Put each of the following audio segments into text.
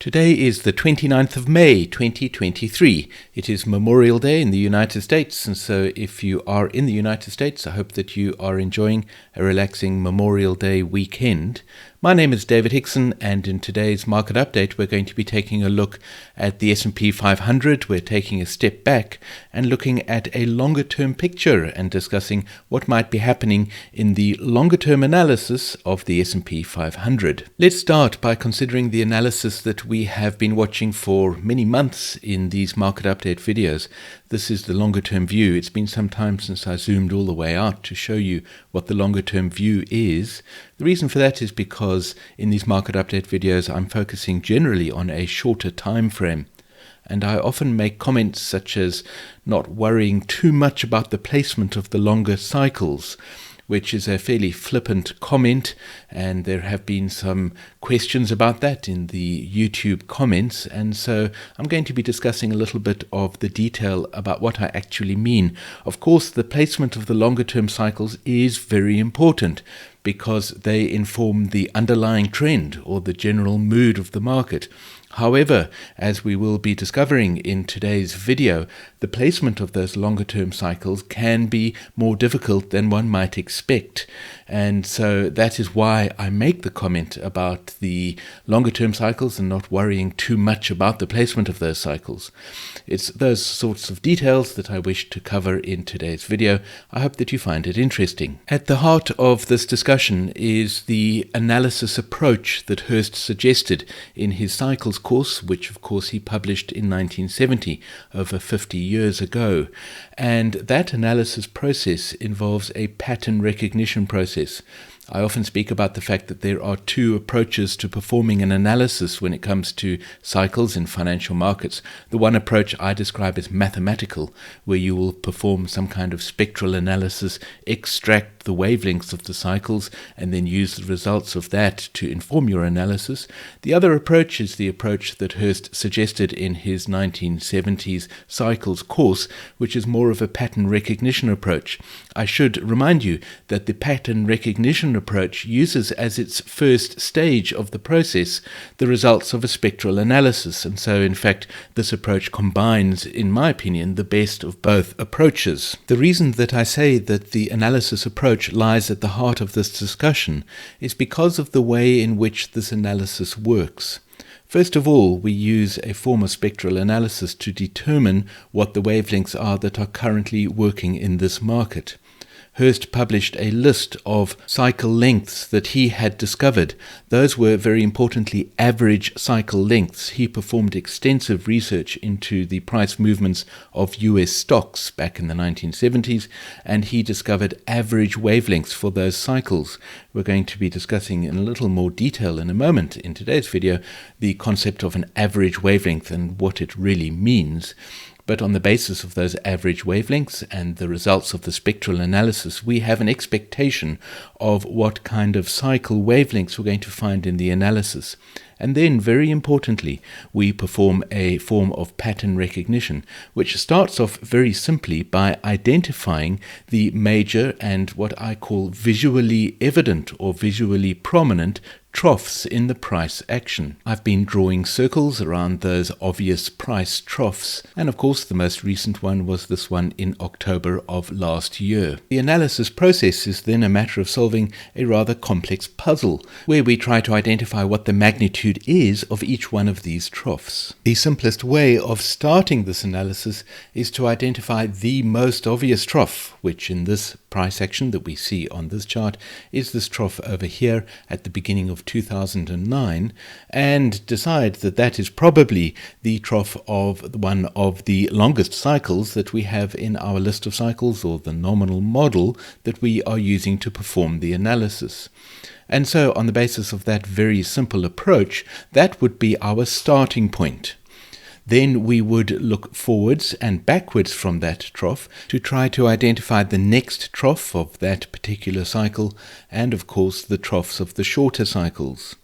Today is the 29th of May, 2023. It is Memorial Day in the United States, and so if you are in the United States, I hope that you are enjoying a relaxing Memorial Day weekend. My name is David Hickson, and in today's market update, we're going to be taking a look at the S&P 500. We're taking a step back and looking at a longer-term picture and discussing what might be happening in the longer-term analysis of the S&P 500. Let's start by considering the analysis that we have been watching for many months in these market update videos. This is the longer-term view. It's been some time since I zoomed all the way out to show you what the longer-term view is. The reason for that is because in these market update videos, I'm focusing generally on a shorter time frame. And I often make comments such as not worrying too much about the placement of the longer cycles, which is a fairly flippant comment, and there have been some questions about that in the YouTube comments, and so I'm going to be discussing a little bit of the detail about what I actually mean. Of course, the placement of the longer-term cycles is very important because they inform the underlying trend or the general mood of the market. However, as we will be discovering in today's video, the placement of those longer-term cycles can be more difficult than one might expect. And so that is why I make the comment about the longer-term cycles and not worrying too much about the placement of those cycles. It's those sorts of details that I wish to cover in today's video. I hope that you find it interesting. At the heart of this discussion is the analysis approach that Hurst suggested in his cycles course, which of course he published in 1970, over 50 years ago. And that analysis process involves a pattern recognition process. I often speak about the fact that there are two approaches to performing an analysis when it comes to cycles in financial markets. The one approach I describe as mathematical, where you will perform some kind of spectral analysis, extract the wavelengths of the cycles, and then use the results of that to inform your analysis. The other approach is the approach that Hurst suggested in his 1970s cycles course, which is more of a pattern recognition approach. I should remind you that the pattern recognition approach uses as its first stage of the process the results of a spectral analysis, and so in fact this approach combines, in my opinion, the best of both approaches. The reason that I say that the analysis approach lies at the heart of this discussion is because of the way in which this analysis works. First of all, we use a form of spectral analysis to determine what the wavelengths are that are currently working in this market. Hurst published a list of cycle lengths that he had discovered. Those were, very importantly, average cycle lengths. He performed extensive research into the price movements of US stocks back in the 1970s, and he discovered average wavelengths for those cycles. We're going to be discussing in a little more detail in a moment in today's video the concept of an average wavelength and what it really means. But on the basis of those average wavelengths and the results of the spectral analysis, we have an expectation of what kind of cycle wavelengths we're going to find in the analysis. And then, very importantly, we perform a form of pattern recognition, which starts off very simply by identifying the major and what I call visually evident or visually prominent troughs in the price action. I've been drawing circles around those obvious price troughs, and of course the most recent one was this one in October of last year. The analysis process is then a matter of solving a rather complex puzzle, where we try to identify what the magnitude is of each one of these troughs. The simplest way of starting this analysis is to identify the most obvious trough, which in this price action that we see on this chart is this trough over here at the beginning of 2009, and decide that that is probably the trough of one of the longest cycles that we have in our list of cycles, or the nominal model that we are using to perform the analysis. And so on the basis of that very simple approach, that would be our starting point. Then we would look forwards and backwards from that trough to try to identify the next trough of that particular cycle, and of course the troughs of the shorter cycles.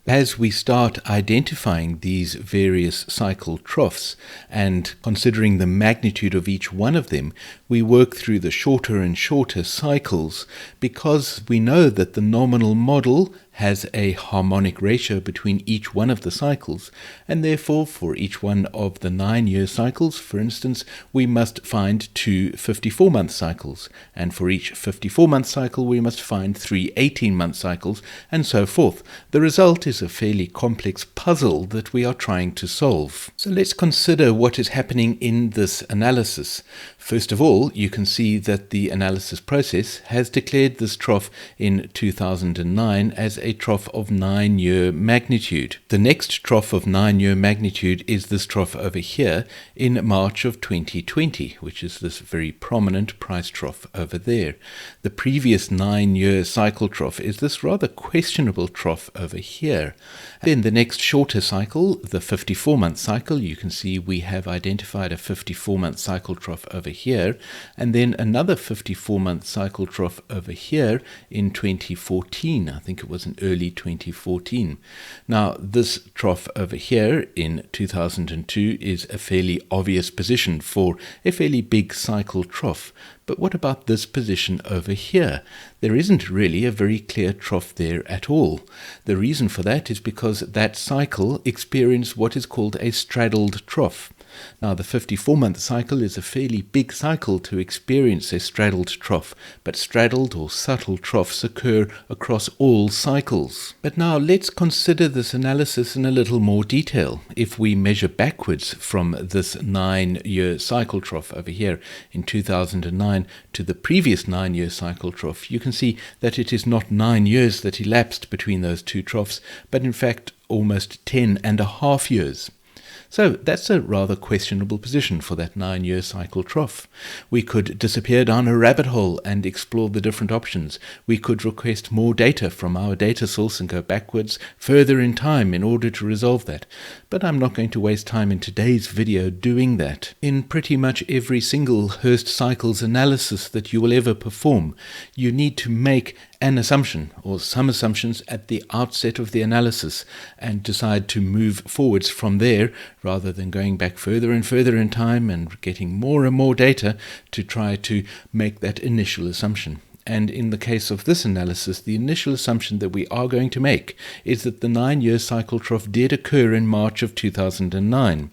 As we start identifying these various cycle troughs and considering the magnitude of each one of them, we work through the shorter and shorter cycles because we know that the nominal model has a harmonic ratio between each one of the cycles, and therefore for each one of the 9-year cycles, for instance, we must find two 54-month cycles, and for each 54-month cycle we must find three 18-month cycles, and so forth. The result is a fairly complex puzzle that we are trying to solve. So let's consider what is happening in this analysis. First of all, you can see that the analysis process has declared this trough in 2009 as a trough of 9-year magnitude. The next trough of 9-year magnitude is this trough over here in March of 2020, which is this very prominent price trough over there. The previous 9-year cycle trough is this rather questionable trough over here. Then the next shorter cycle, the 54-month cycle, you can see we have identified a 54-month cycle trough over here, and then another 54-month cycle trough over here in 2014. I think it was in early 2014. Now, this trough over here in 2002 is a fairly obvious position for a fairly big cycle trough. But what about this position over here? There isn't really a very clear trough there at all. The reason for that is because that cycle experienced what is called a straddled trough. Now, the 54-month cycle is a fairly big cycle to experience a straddled trough, but straddled or subtle troughs occur across all cycles. But now let's consider this analysis in a little more detail. If we measure backwards from this 9-year cycle trough over here in 2009 to the previous 9-year cycle trough, you can see that it is not 9 years that elapsed between those two troughs, but in fact almost 10.5 years. So that's a rather questionable position for that 9-year cycle trough. We could disappear down a rabbit hole and explore the different options. We could request more data from our data source and go backwards further in time in order to resolve that. But I'm not going to waste time in today's video doing that. In pretty much every single Hurst cycles analysis that you will ever perform, you need to make an assumption or some assumptions at the outset of the analysis and decide to move forwards from there rather than going back further and further in time and getting more and more data to try to make that initial assumption. And in the case of this analysis, the initial assumption that we are going to make is that the 9-year cycle trough did occur in March of 2009.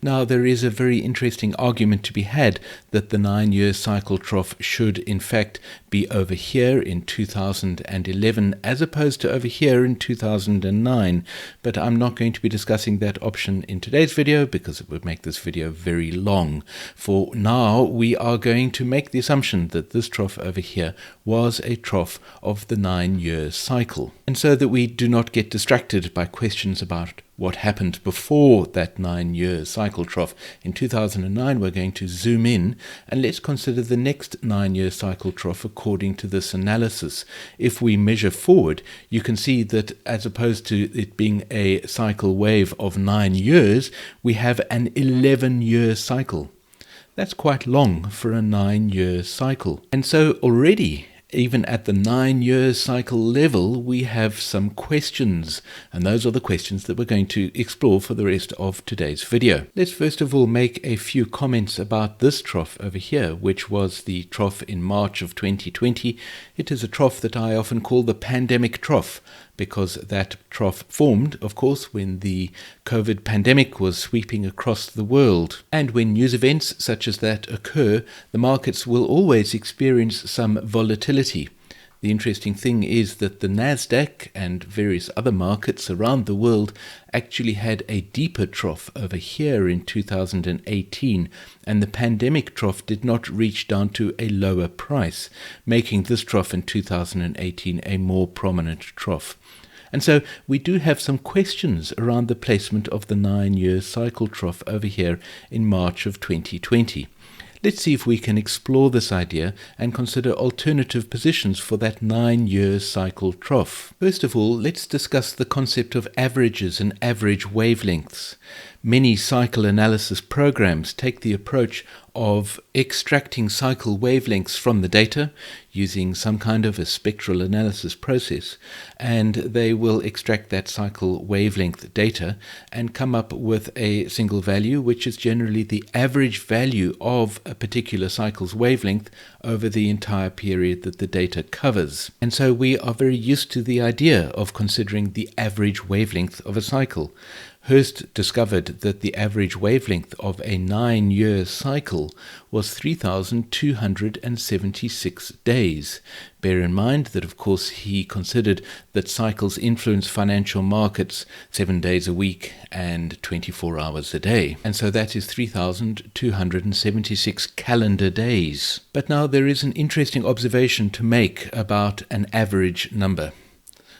Now, there is a very interesting argument to be had that the 9-year cycle trough should in fact be over here in 2011 as opposed to over here in 2009, but I'm not going to be discussing that option in today's video because it would make this video very long. For now, we are going to make the assumption that this trough over here was a trough of the 9-year cycle, and so that we do not get distracted by questions about what happened before that 9-year cycle trough in 2009, we're going to zoom in and let's consider the next 9-year cycle trough according to this analysis. If we measure forward, you can see that as opposed to it being a cycle wave of 9 years, we have an 11-year cycle. That's quite long for a 9-year cycle. And so already, even at the 9-year cycle level, we have some questions, and those are the questions that we're going to explore for the rest of today's video. Let's first of all make a few comments about this trough over here, which was the trough in March of 2020. It is a trough that I often call the pandemic trough, because that trough formed, of course, when the COVID pandemic was sweeping across the world. And when news events such as that occur, the markets will always experience some volatility. The interesting thing is that the Nasdaq and various other markets around the world actually had a deeper trough over here in 2018, and the pandemic trough did not reach down to a lower price, making this trough in 2018 a more prominent trough. And so we do have some questions around the placement of the 9-year cycle trough over here in March of 2020. Let's see if we can explore this idea and consider alternative positions for that 9-year cycle trough. First of all, let's discuss the concept of averages and average wavelengths. Many cycle analysis programs take the approach of extracting cycle wavelengths from the data using some kind of a spectral analysis process, and they will extract that cycle wavelength data and come up with a single value, which is generally the average value of a particular cycle's wavelength over the entire period that the data covers. And so we are very used to the idea of considering the average wavelength of a cycle. Hurst discovered that the average wavelength of a 9-year cycle was 3,276 days. Bear in mind that, of course, he considered that cycles influence financial markets 7 days a week and 24 hours a day. And so that is 3,276 calendar days. But now there is an interesting observation to make about an average number.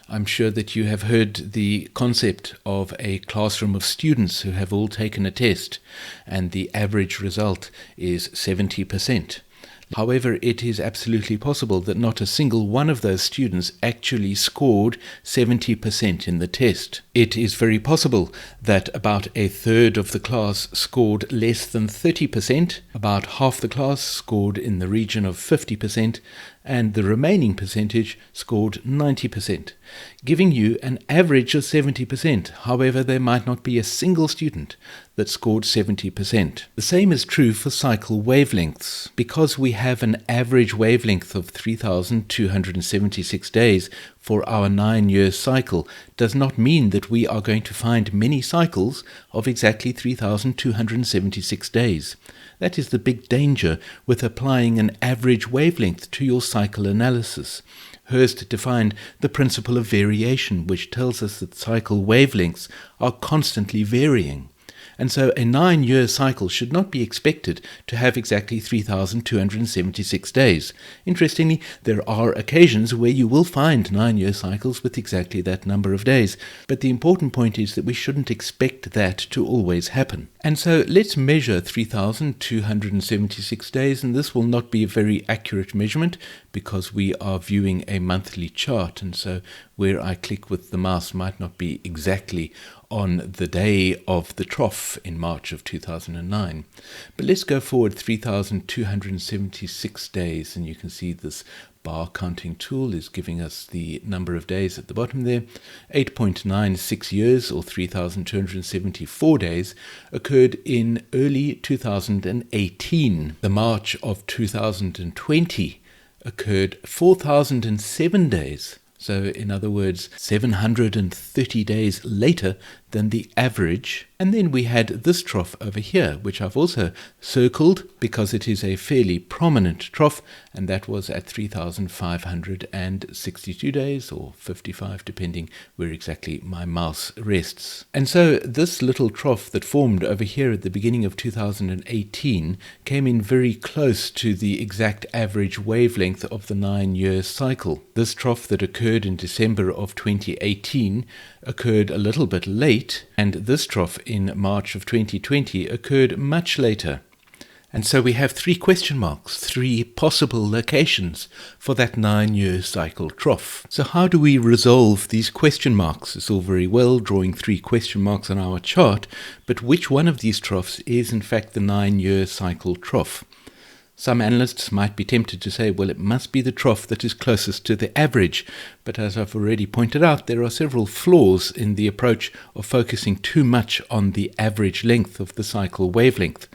I'm sure that you have heard the concept of a classroom of students who have all taken a test, and the average result is 70%. However, it is absolutely possible that not a single one of those students actually scored 70% in the test. It is very possible that about a third of the class scored less than 30%, about half the class scored in the region of 50%, and the remaining percentage scored 90%, giving you an average of 70%. However, there might not be a single student that scored 70%. The same is true for cycle wavelengths. Because we have an average wavelength of 3,276 days for our 9-year cycle does not mean that we are going to find many cycles of exactly 3,276 days. That is the big danger with applying an average wavelength to your cycle analysis. Hurst defined the principle of variation, which tells us that cycle wavelengths are constantly varying. And so a 9-year cycle should not be expected to have exactly 3,276 days. Interestingly, there are occasions where you will find 9-year cycles with exactly that number of days. But the important point is that we shouldn't expect that to always happen. And so let's measure 3,276 days, and this will not be a very accurate measurement because we are viewing a monthly chart, and so where I click with the mouse might not be exactly on the day of the trough in March of 2009. But let's go forward 3,276 days, and you can see this bar counting tool is giving us the number of days at the bottom there. 8.96 years, or 3,274 days, occurred in early 2018. The March of 2020 occurred 4,007 days. So, in other words, 730 days later than the average. And then we had this trough over here, which I've also circled because it is a fairly prominent trough, and that was at 3,562 days, or 55, depending where exactly my mouse rests. And so this little trough that formed over here at the beginning of 2018 came in very close to the exact average wavelength of the 9-year cycle. This trough that occurred in December of 2018 occurred a little bit late, and this trough in March of 2020 occurred much later. And so we have 3 question marks, 3 possible locations for that 9-year cycle trough. So how do we resolve these question marks? It's all very well drawing 3 question marks on our chart, but which one of these troughs is in fact the 9-year cycle trough? Some analysts might be tempted to say, well, it must be the trough that is closest to the average. But as I've already pointed out, there are several flaws in the approach of focusing too much on the average length of the cycle wavelength.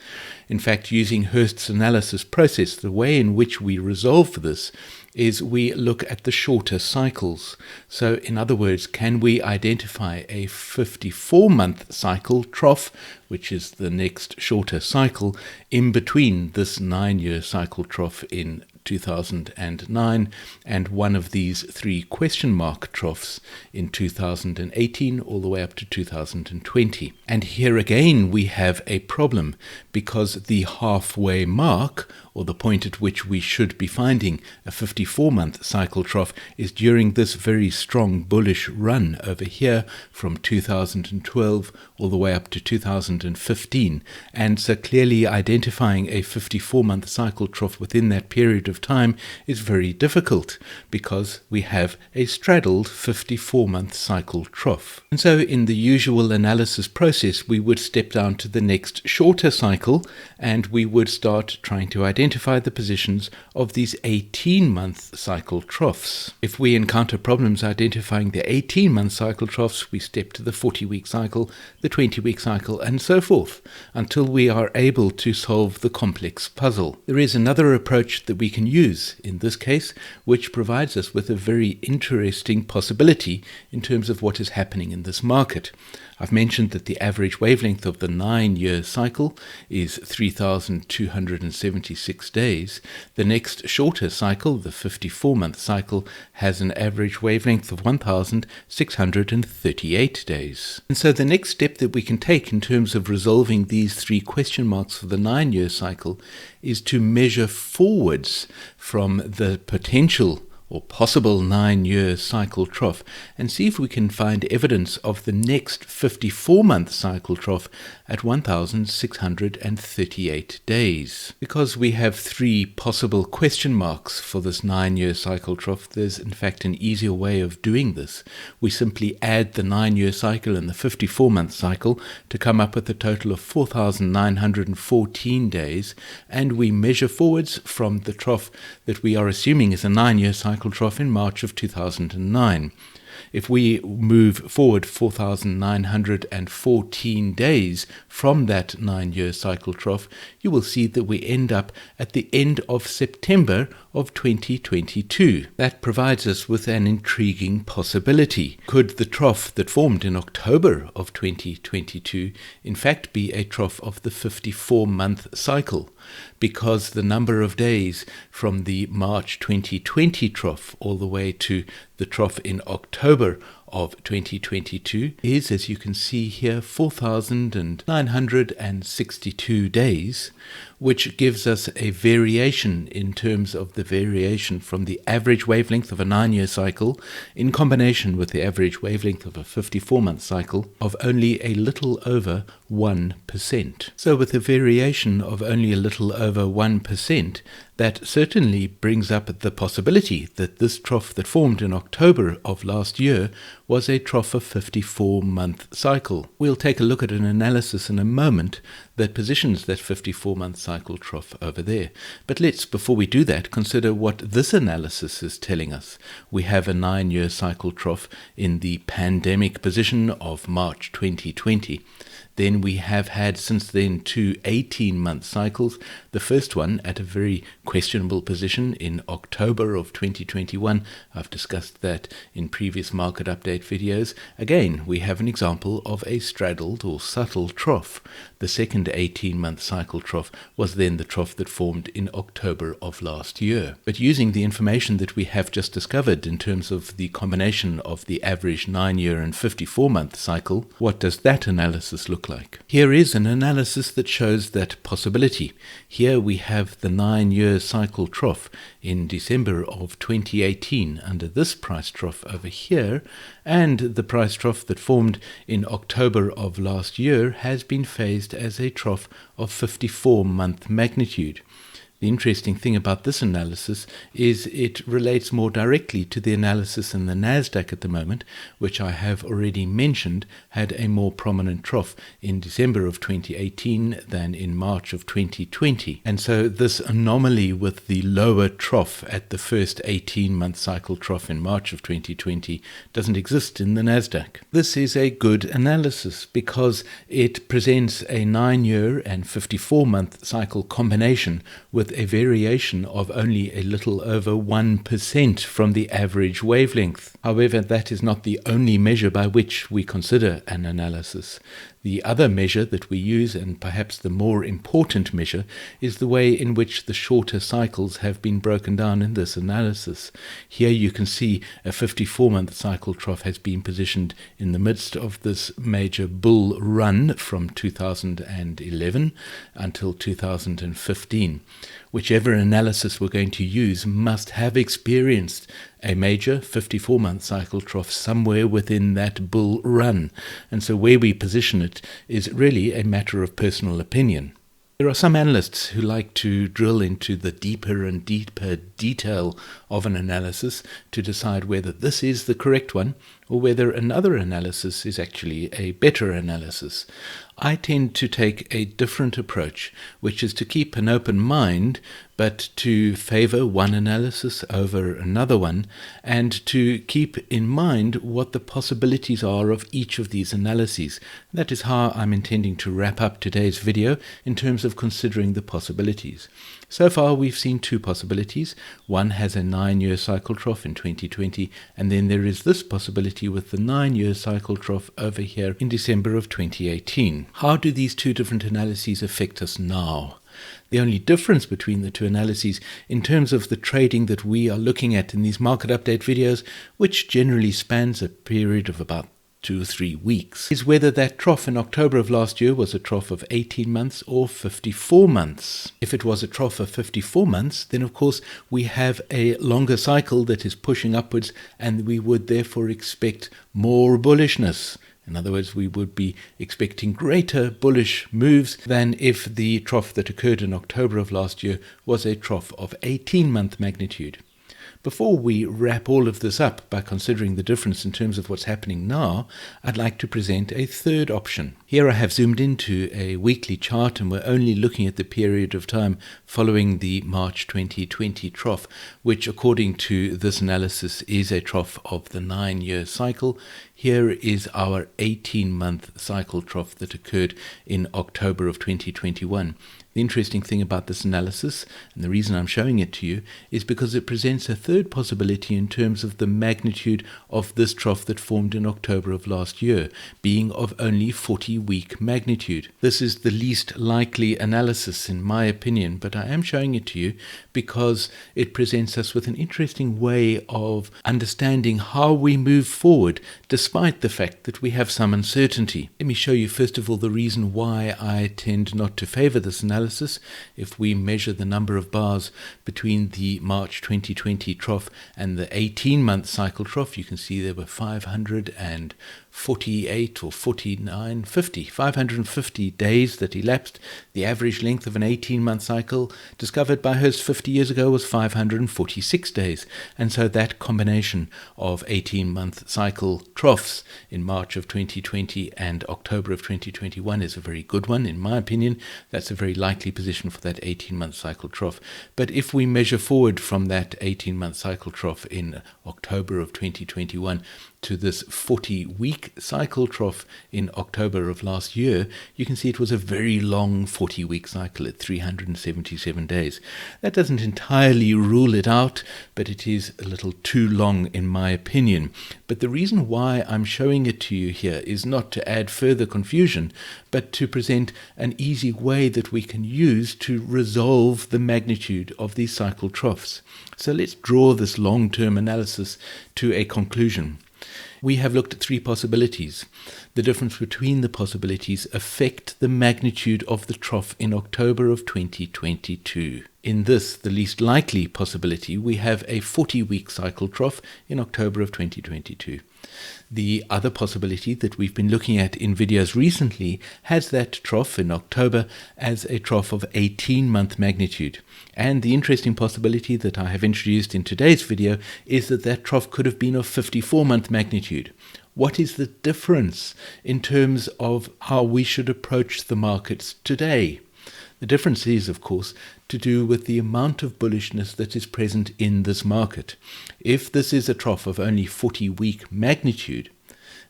In fact, using Hurst's analysis process, the way in which we resolve this is we look at the shorter cycles. So in other words, can we identify a 54-month cycle trough, which is the next shorter cycle, in between this 9-year cycle trough in 2009 and one of these 3 question mark troughs in 2018 all the way up to 2020. And here again we have a problem, because the halfway mark, or the point at which we should be finding a 54-month cycle trough, is during this very strong bullish run over here from 2012 all the way up to 2015. And so clearly identifying a 54-month cycle trough within that period of of time is very difficult because we have a straddled 54-month cycle trough. And so in the usual analysis process, we would step down to the next shorter cycle and we would start trying to identify the positions of these 18-month cycle troughs. If we encounter problems identifying the 18-month cycle troughs, we step to the 40-week cycle, the 20-week cycle, and so forth, until we are able to solve the complex puzzle. There is another approach that we can use in this case, which provides us with a very interesting possibility in terms of what is happening in this market. I've mentioned that the average wavelength of the 9-year cycle is 3,276 days. The next shorter cycle, the 54-month cycle, has an average wavelength of 1,638 days. And so the next step that we can take in terms of resolving these three question marks for the 9-year cycle is to measure forwards from the potential or possible 9-year cycle trough and see if we can find evidence of the next 54-month cycle trough at 1,638 days. Because we have three possible question marks for this 9-year cycle trough, there's in fact an easier way of doing this. We simply add the 9-year cycle and the 54-month cycle to come up with a total of 4,914 days, and we measure forwards from the trough that we are assuming is a 9-year cycle trough in March of 2009. If we move forward 4,914 days from that 9-year cycle trough, you will see that we end up at the end of September of 2022. That provides us with an intriguing possibility. Could the trough that formed in October of 2022 in fact be a trough of the 54-month cycle? Because the number of days from the March 2020 trough all the way to the trough in October of 2022 is, as you can see here, 4,962 days, which gives us a variation in terms of the variation from the average wavelength of a 9-year cycle in combination with the average wavelength of a 54-month cycle of only a little over 1%. So with a variation of only a little over 1%, that certainly brings up the possibility that this trough that formed in October of last year was a trough of 54-month cycle. We'll take a look at an analysis in a moment that positions that 54-month cycle trough over there. But let's, before we do that, consider what this analysis is telling us. We have a 9-year cycle trough in the pandemic position of March 2020. Then we have had since then two 18-month cycles, the first one at a very questionable position in October of 2021. I've discussed that in previous market update videos. Again, we have an example of a straddled or subtle trough. The second 18-month cycle trough was then the trough that formed in October of last year. But using the information that we have just discovered in terms of the combination of the average 9-year and 54-month cycle, what does that analysis look like? Here is an analysis that shows that possibility. Here we have the 9-year cycle trough in December of 2018 under this price trough over here, and the price trough that formed in October of last year has been phased as a trough of 54-month magnitude. The interesting thing about this analysis is it relates more directly to the analysis in the Nasdaq at the moment, which I have already mentioned had a more prominent trough in December of 2018 than in March of 2020. And so this anomaly with the lower trough at the first 18-month cycle trough in March of 2020 doesn't exist in the Nasdaq. This is a good analysis because it presents a 9-year and 54-month cycle combination with a variation of only a little over 1% from the average wavelength. However, that is not the only measure by which we consider an analysis. The other measure that we use, and perhaps the more important measure, is the way in which the shorter cycles have been broken down in this analysis. Here you can see a 54-month cycle trough has been positioned in the midst of this major bull run from 2011 until 2015. Whichever analysis we're going to use must have experienced a major 54-month cycle trough somewhere within that bull run. And so where we position it is really a matter of personal opinion. There are some analysts who like to drill into the deeper and deeper detail of an analysis to decide whether this is the correct one or whether another analysis is actually a better analysis. I tend to take a different approach, which is to keep an open mind, but to favor one analysis over another one, and to keep in mind what the possibilities are of each of these analyses. That is how I'm intending to wrap up today's video in terms of considering the possibilities. So far, we've seen two possibilities. One has a 9-year cycle trough in 2020, and then there is this possibility with the 9-year cycle trough over here in December of 2018. How do these two different analyses affect us now? The only difference between the two analyses in terms of the trading that we are looking at in these market update videos, which generally spans a period of about 2 or 3 weeks, is whether that trough in October of last year was a trough of 18 months or 54 months. If it was a trough of 54 months, then of course we have a longer cycle that is pushing upwards, and we would therefore expect more bullishness. In other words, we would be expecting greater bullish moves than if the trough that occurred in October of last year was a trough of 18-month magnitude. Before we wrap all of this up by considering the difference in terms of what's happening now, I'd like to present a third option. Here I have zoomed into a weekly chart, and we're only looking at the period of time following the March 2020 trough, which according to this analysis is a trough of the 9-year cycle. Here is our 18-month cycle trough that occurred in October of 2021. The interesting thing about this analysis, and the reason I'm showing it to you, is because it presents a third possibility in terms of the magnitude of this trough that formed in October of last year, being of only 40-week magnitude. This is the least likely analysis in my opinion, but I am showing it to you because it presents us with an interesting way of understanding how we move forward despite the fact that we have some uncertainty. Let me show you first of all the reason why I tend not to favor this analysis. If we measure the number of bars between the March 2020 trough and the 18-month cycle trough, you can see there were 548 or 49, 50, 550 days that elapsed. The average length of an 18-month cycle discovered by Hurst 50 years ago was 546 days. And so that combination of 18-month cycle troughs in March of 2020 and October of 2021 is a very good one. In my opinion, that's a very likely position for that 18-month cycle trough. But if we measure forward from that 18-month cycle trough in October of 2021 to this 40-week cycle trough in October of last year, you can see it was a very long 40-week cycle at 377 days. That doesn't entirely rule it out, but it is a little too long in my opinion. But the reason why I'm showing it to you here is not to add further confusion, but to present an easy way that we can use to resolve the magnitude of these cycle troughs. So let's draw this long-term analysis to a conclusion. We have looked at three possibilities. The difference between the possibilities affect the magnitude of the trough in October of 2022. In this, the least likely possibility, we have a 40-week cycle trough in October of 2022. The other possibility that we've been looking at in videos recently has that trough in October as a trough of 18-month magnitude. And the interesting possibility that I have introduced in today's video is that that trough could have been of 54-month magnitude. What is the difference in terms of how we should approach the markets today? The difference is, of course, to do with the amount of bullishness that is present in this market. If this is a trough of only 40-week magnitude,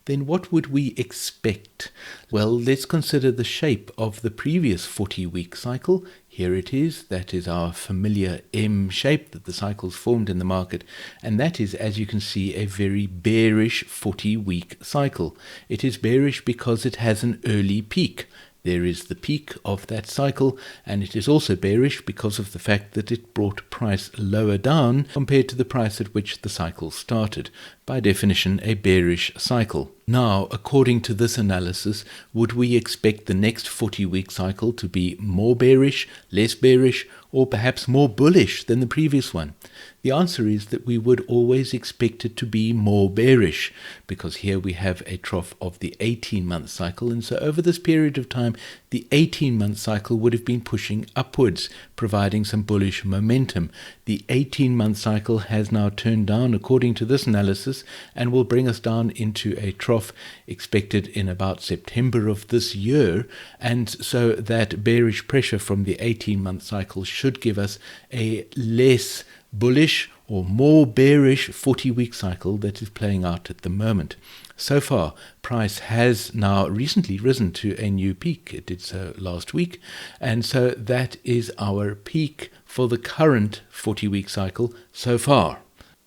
then what would we expect? Well, let's consider the shape of the previous 40-week cycle. Here it is. That is our familiar M shape that the cycles formed in the market. And that is, as you can see, a very bearish 40-week cycle. It is bearish because it has an early peak. There is the peak of that cycle, and it is also bearish because of the fact that it brought price lower down compared to the price at which the cycle started. By definition, a bearish cycle. Now, according to this analysis, would we expect the next 40-week cycle to be more bearish, less bearish, or perhaps more bullish than the previous one? The answer is that we would always expect it to be more bearish, because here we have a trough of the 18-month cycle, and so over this period of time, the 18-month cycle would have been pushing upwards, providing some bullish momentum. The 18-month cycle has now turned down according to this analysis and will bring us down into a trough expected in about September of this year, and so that bearish pressure from the 18-month cycle should give us a less bullish or more bearish 40-week cycle that is playing out at the moment. So far, price has now recently risen to a new peak. It did so last week, and so that is our peak for the current 40-week cycle so far.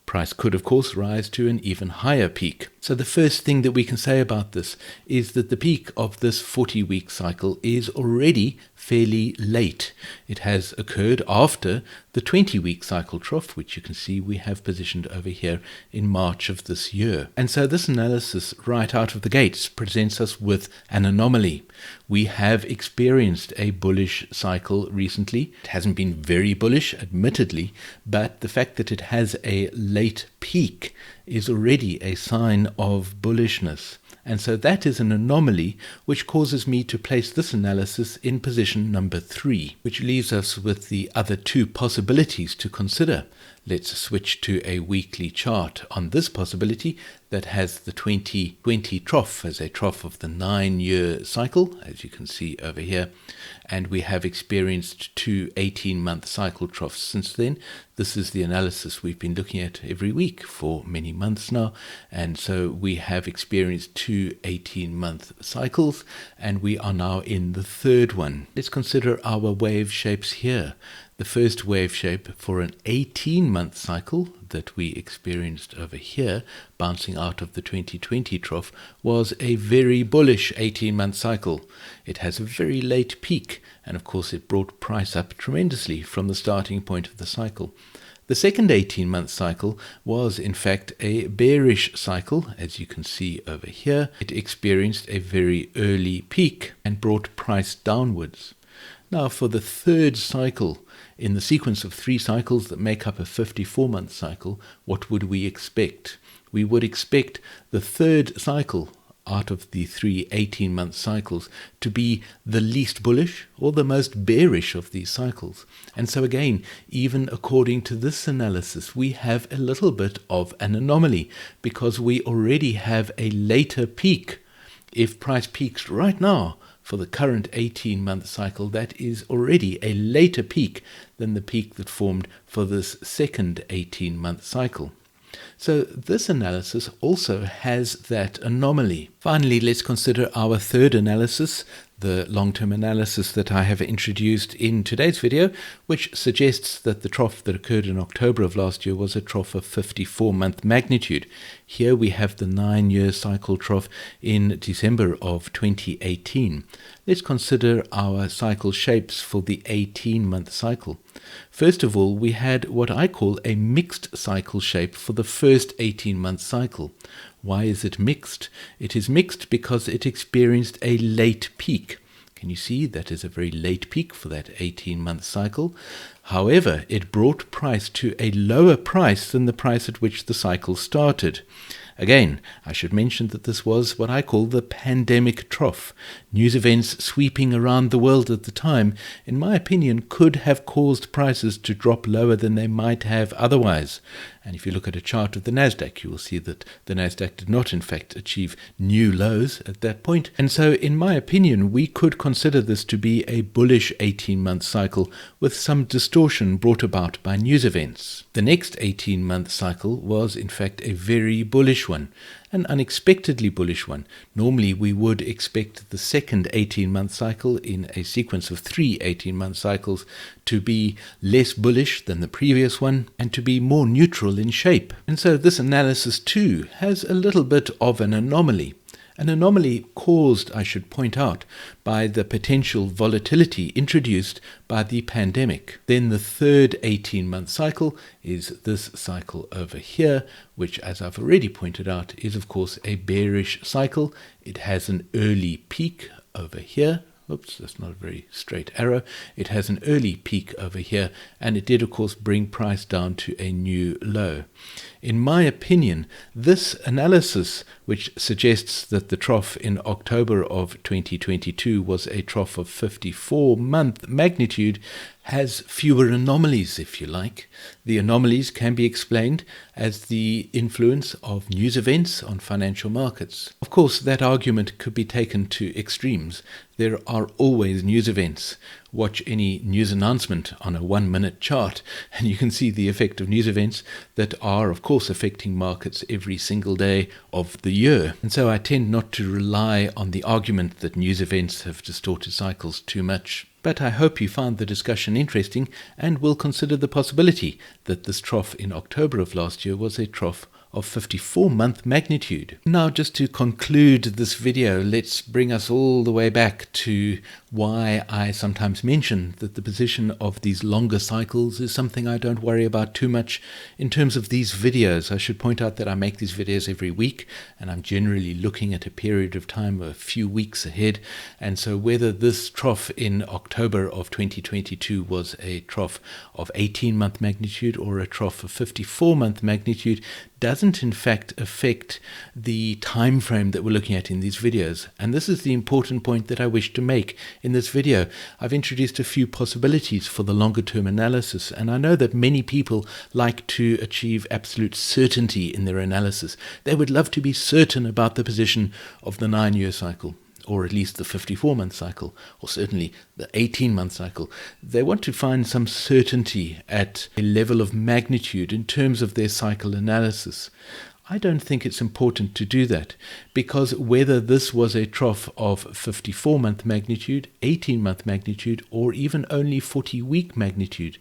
Price could, of course, rise to an even higher peak. So the first thing that we can say about this is that the peak of this 40-week cycle is already fairly late. It has occurred after the 20-week cycle trough, which you can see we have positioned over here in March of this year. And so this analysis right out of the gates presents us with an anomaly. We have experienced a bullish cycle recently. It hasn't been very bullish, admittedly, but the fact that it has a late peak is already a sign of bullishness. And so that is an anomaly which causes me to place this analysis in position number 3, which leaves us with the other two possibilities to consider. Let's switch to a weekly chart on this possibility that has the 2020 trough as a trough of the 9-year cycle, as you can see over here. And we have experienced two 18-month cycle troughs since then. This is the analysis we've been looking at every week for many months now. And so we have experienced two 18-month cycles, and we are now in the third one. Let's consider our wave shapes here. The first wave shape for an 18-month cycle that we experienced over here, bouncing out of the 2020 trough, was a very bullish 18-month cycle. It has a very late peak, and of course it brought price up tremendously from the starting point of the cycle. The second 18-month cycle was in fact a bearish cycle, as you can see over here. It experienced a very early peak and brought price downwards. Now for the third cycle, in the sequence of 3 cycles that make up a 54-month cycle, what would we expect? We would expect the third cycle out of the 3 18-month cycles to be the least bullish or the most bearish of these cycles. And so again, even according to this analysis, we have a little bit of an anomaly because we already have a later peak. If price peaks right now for the current 18-month cycle, that is already a later peak than the peak that formed for this second 18-month cycle. So this analysis also has that anomaly. Finally, let's consider our third analysis, the long-term analysis that I have introduced in today's video, which suggests that the trough that occurred in October of last year was a trough of 54-month magnitude. Here we have the 9-year cycle trough in December of 2018. Let's consider our cycle shapes for the 18-month cycle. First of all, we had what I call a mixed cycle shape for the first 18-month cycle. Why is it mixed? It is mixed because it experienced a late peak. Can you see that is a very late peak for that 18-month cycle? However, it brought price to a lower price than the price at which the cycle started. Again, I should mention that this was what I call the pandemic trough. News events sweeping around the world at the time, in my opinion, could have caused prices to drop lower than they might have otherwise. And if you look at a chart of the Nasdaq, you will see that the Nasdaq did not, in fact, achieve new lows at that point. And so, in my opinion, we could consider this to be a bullish 18-month cycle with some distortion brought about by news events. The next 18-month cycle was, in fact, a very bullish one, an unexpectedly bullish one. Normally, we would expect the second 18-month cycle in a sequence of 3 18-month cycles to be less bullish than the previous one and to be more neutral in shape. And so this analysis too has a little bit of an anomaly. An anomaly caused, I should point out, by the potential volatility introduced by the pandemic. Then the third 18-month cycle is this cycle over here, which, as I've already pointed out, is of course a bearish cycle. It has an early peak over here. Oops, that's not a very straight arrow. It has an early peak over here, and it did, of course, bring price down to a new low. In my opinion, this analysis, which suggests that the trough in October of 2022 was a trough of 54-month magnitude, has fewer anomalies, if you like. The anomalies can be explained as the influence of news events on financial markets. Of course, that argument could be taken to extremes. There are always news events. Watch any news announcement on a 1-minute chart, and you can see the effect of news events that are, of course, affecting markets every single day of the year. And so I tend not to rely on the argument that news events have distorted cycles too much. But I hope you found the discussion interesting and will consider the possibility that this trough in October of last year was a trough of 54-month magnitude. Now, just to conclude this video, let's bring us all the way back to why I sometimes mention that the position of these longer cycles is something I don't worry about too much in terms of these videos. I should point out that I make these videos every week, and I'm generally looking at a period of time a few weeks ahead. And so whether this trough in October of 2022 was a trough of 18-month magnitude or a trough of 54-month magnitude doesn't in fact affect the time frame that we're looking at in these videos. And this is the important point that I wish to make in this video. I've introduced a few possibilities for the longer term analysis, and I know that many people like to achieve absolute certainty in their analysis. They would love to be certain about the position of the 9-year cycle, or at least the 54-month cycle, or certainly the 18-month cycle. They want to find some certainty at a level of magnitude in terms of their cycle analysis. I don't think it's important to do that, because whether this was a trough of 54-month magnitude, 18-month magnitude, or even only 40-week magnitude,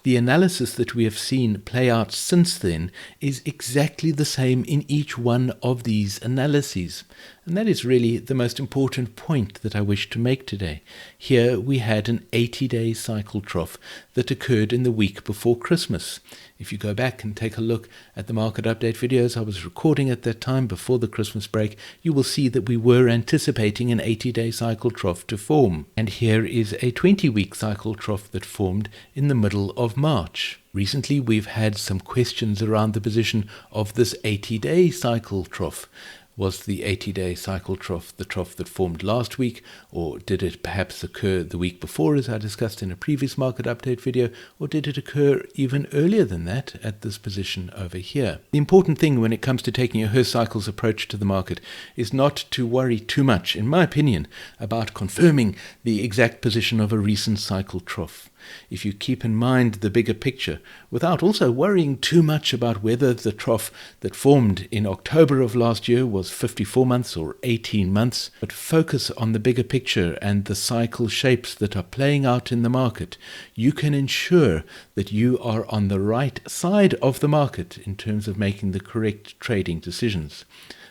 the analysis that we have seen play out since then is exactly the same in each one of these analyses. And that is really the most important point that I wish to make today. Here we had an 80-day cycle trough that occurred in the week before Christmas. If you go back and take a look at the market update videos I was recording at that time before the Christmas break, you will see that we were anticipating an 80-day cycle trough to form. And here is a 20-week cycle trough that formed in the middle of March. Recently, we've had some questions around the position of this 80-day cycle trough. Was the 80-day cycle trough the trough that formed last week, or did it perhaps occur the week before, as I discussed in a previous market update video, or did it occur even earlier than that at this position over here? The important thing when it comes to taking a Hurst cycles approach to the market is not to worry too much, in my opinion, about confirming the exact position of a recent cycle trough. If you keep in mind the bigger picture, without also worrying too much about whether the trough that formed in October of last year was 54 months or 18 months, but focus on the bigger picture and the cycle shapes that are playing out in the market, you can ensure that you are on the right side of the market in terms of making the correct trading decisions.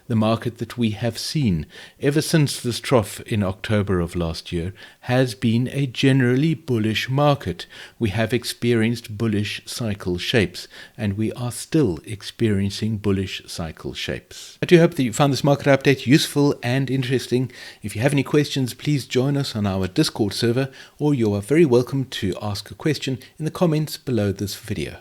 The market that we have seen ever since this trough in October of last year has been a generally bullish market. We have experienced bullish cycle shapes, and we are still experiencing bullish cycle shapes. I do hope that you found this market update useful and interesting. If you have any questions, please join us on our Discord server, or you are very welcome to ask a question in the comments below this video.